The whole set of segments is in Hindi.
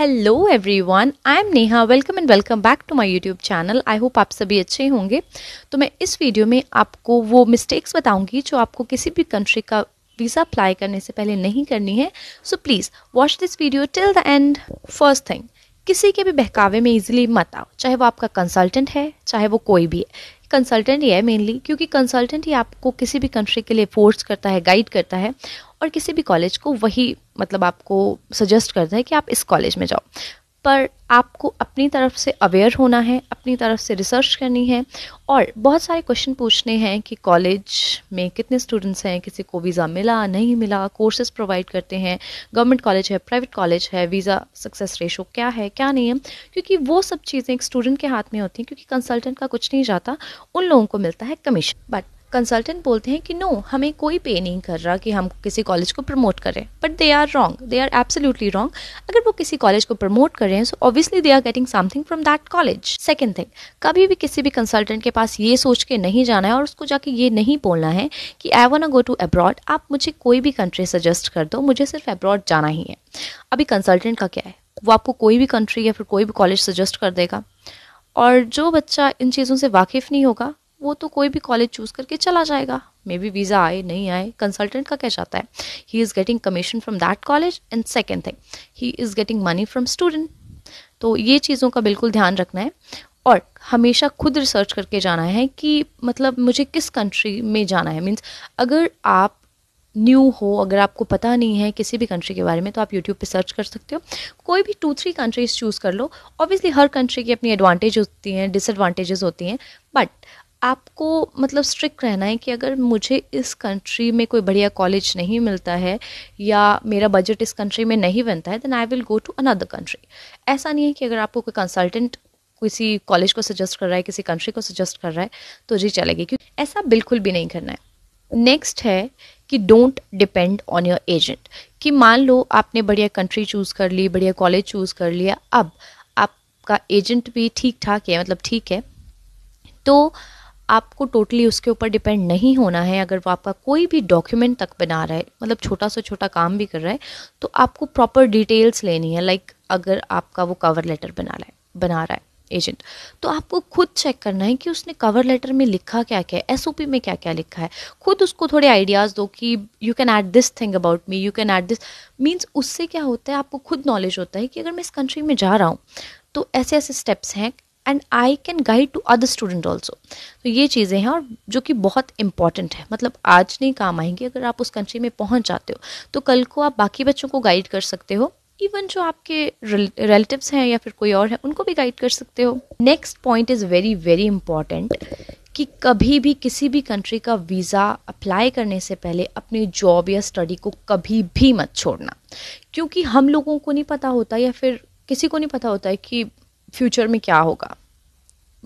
Hello everyone, I am Neha. Welcome and welcome back to my YouTube channel. I hope आप सभी अच्छे होंगे। तो मैं इस वीडियो में आपको वो मिस्टेक्स बताऊंगी जो आपको किसी भी कंट्री का वीज़ा अप्लाई करने से पहले नहीं करनी है। So please watch this video till the end. First thing, किसी के भी बहकावे में इजीली मत आओ, चाहे वो आपका कंसल्टेंट है चाहे वो कोई भी है। कंसल्टेंट ही है मेनली, क्योंकि कंसल्टेंट ही आपको किसी भी कंट्री के लिए फोर्स करता है, गाइड करता है, और किसी भी कॉलेज को वही मतलब आपको सजेस्ट करता है कि आप इस कॉलेज में जाओ। पर आपको अपनी तरफ से अवेयर होना है, अपनी तरफ से रिसर्च करनी है और बहुत सारे क्वेश्चन पूछने हैं कि कॉलेज में कितने स्टूडेंट्स हैं, किसी को वीज़ा मिला नहीं मिला, कोर्सेज प्रोवाइड करते हैं, गवर्नमेंट कॉलेज है प्राइवेट कॉलेज है, वीज़ा सक्सेस रेशो क्या है क्या नहीं है, क्योंकि वो सब चीज़ें एक स्टूडेंट के हाथ में होती हैं। क्योंकि कंसल्टेंट का कुछ नहीं जाता, उन लोगों को मिलता है कमीशन। बट कंसल्टेंट बोलते हैं कि नो, हमें कोई पे नहीं कर रहा कि हम किसी कॉलेज को प्रमोट करें। But they are wrong, they are absolutely wrong. अगर वो किसी कॉलेज को प्रमोट कर रहे हैं so obviously they are getting something from that college. Second thing, कभी भी किसी भी कंसल्टेंट के पास ये सोच के नहीं जाना है और उसको जाके ये नहीं बोलना है कि I want to go to abroad, आप मुझे कोई भी कंट्री सजेस्ट कर दो, मुझे सिर्फ अब्रॉड जाना ही है। अभी कंसल्टेंट का क्या है, वो आपको कोई भी कंट्री या फिर कोई भी कॉलेज सजेस्ट कर देगा, और जो बच्चा इन चीज़ों से वाकिफ़ नहीं होगा वो तो कोई भी कॉलेज चूज़ करके चला जाएगा। मे बी वीज़ा आए नहीं आए, कंसल्टेंट का क्या चाहता है, he is getting commission from that college and second thing he is getting money from student. तो ये चीज़ों का बिल्कुल ध्यान रखना है और हमेशा खुद रिसर्च करके जाना है कि मतलब मुझे किस कंट्री में जाना है। मीन्स अगर आप न्यू हो, अगर आपको पता नहीं है किसी भी कंट्री के बारे में, तो आप यूट्यूब पे सर्च कर सकते हो। कोई भी 2-3 कंट्रीज चूज़ कर लो। ऑब्वियसली हर कंट्री की अपनी एडवांटेज होती हैं, डिसएडवांटेजेस होती हैं, बट आपको मतलब स्ट्रिक्ट रहना है कि अगर मुझे इस कंट्री में कोई बढ़िया कॉलेज नहीं मिलता है या मेरा बजट इस कंट्री में नहीं बनता है, then I will go to another country. ऐसा नहीं है कि अगर आपको कोई कंसल्टेंट किसी कॉलेज को सजेस्ट कर रहा है, किसी कंट्री को सजेस्ट कर रहा है तो जी चलेगी, क्योंकि ऐसा बिल्कुल भी नहीं करना है। नेक्स्ट है कि don't depend on your agent. कि मान लो आपने बढ़िया कंट्री चूज़ कर ली, बढ़िया कॉलेज चूज़ कर लिया, अब आपका एजेंट भी ठीक ठाक है, मतलब ठीक है, तो आपको टोटली उसके ऊपर डिपेंड नहीं होना है। अगर वो आपका कोई भी डॉक्यूमेंट तक बना रहा है, मतलब छोटा से छोटा काम भी कर रहा है, तो आपको प्रॉपर डिटेल्स लेनी है। लाइक अगर आपका वो कवर लेटर बना रहा है एजेंट, तो आपको खुद चेक करना है कि उसने कवर लेटर में लिखा क्या क्या है, एसओपी में क्या क्या लिखा है। खुद उसको थोड़े आइडियाज़ दो कि you can add this thing about me, you can add this. Means उससे क्या होता है, आपको खुद नॉलेज होता है कि अगर मैं इस कंट्री में जा रहा हूँ तो ऐसे ऐसे स्टेप्स हैं and I can guide to other student also. तो ये चीज़ें हैं और जो कि बहुत इंपॉर्टेंट है। मतलब आज नहीं काम आएंगी, अगर आप उस कंट्री में पहुंच जाते हो तो कल को आप बाकी बच्चों को गाइड कर सकते हो। इवन जो आपके रिलेटिव्स हैं या फिर कोई और है, उनको भी गाइड कर सकते हो। Next point is very very important कि कभी भी किसी भी कंट्री का वीज़ा अप्लाई करने से पहले अपनी जॉब या स्टडी को कभी भी मत छोड़ना। क्योंकि हम लोगों को नहीं पता होता या फिर किसी को नहीं पता होता है कि फ्यूचर में क्या होगा।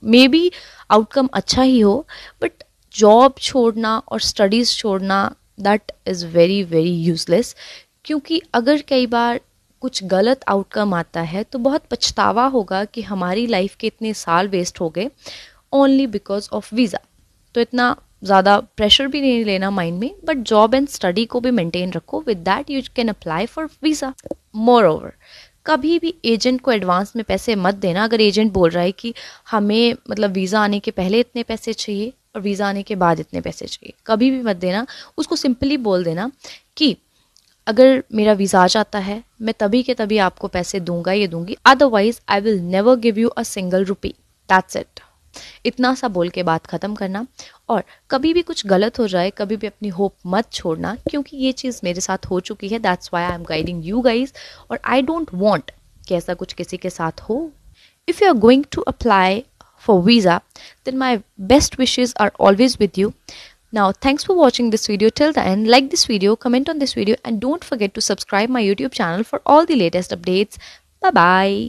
मे बी आउटकम अच्छा ही हो, बट जॉब छोड़ना और स्टडीज़ छोड़ना that is very very useless. क्योंकि अगर कई बार कुछ गलत आउटकम आता है तो बहुत पछतावा होगा कि हमारी लाइफ के इतने साल वेस्ट हो गए ओनली बिकॉज ऑफ वीज़ा। तो इतना ज़्यादा प्रेशर भी नहीं लेना माइंड में, बट जॉब एंड स्टडी को भी मेंटेन रखो। With that you can apply for visa. More over, कभी भी एजेंट को एडवांस में पैसे मत देना। अगर एजेंट बोल रहा है कि हमें मतलब वीज़ा आने के पहले इतने पैसे चाहिए और वीज़ा आने के बाद इतने पैसे चाहिए, कभी भी मत देना। उसको सिंपली बोल देना कि अगर मेरा वीज़ा आ जाता है मैं तभी के तभी आपको पैसे दूंगा या दूंगी, otherwise I will never give you a single rupee, that's it. इतना सा बोल के बात ख़त्म करना। और कभी भी कुछ गलत हो जाए, कभी भी अपनी होप मत छोड़ना, क्योंकि ये चीज़ मेरे साथ हो चुकी है। That's why I am guiding you guys, और आई डोंट वॉन्ट कि ऐसा कुछ किसी के साथ हो। If you are going to apply for visa, then my best wishes are always with you. Now, thanks for watching this video till the end. Like this video, comment on this video, and don't forget to subscribe my YouTube channel for all the latest updates. Bye bye.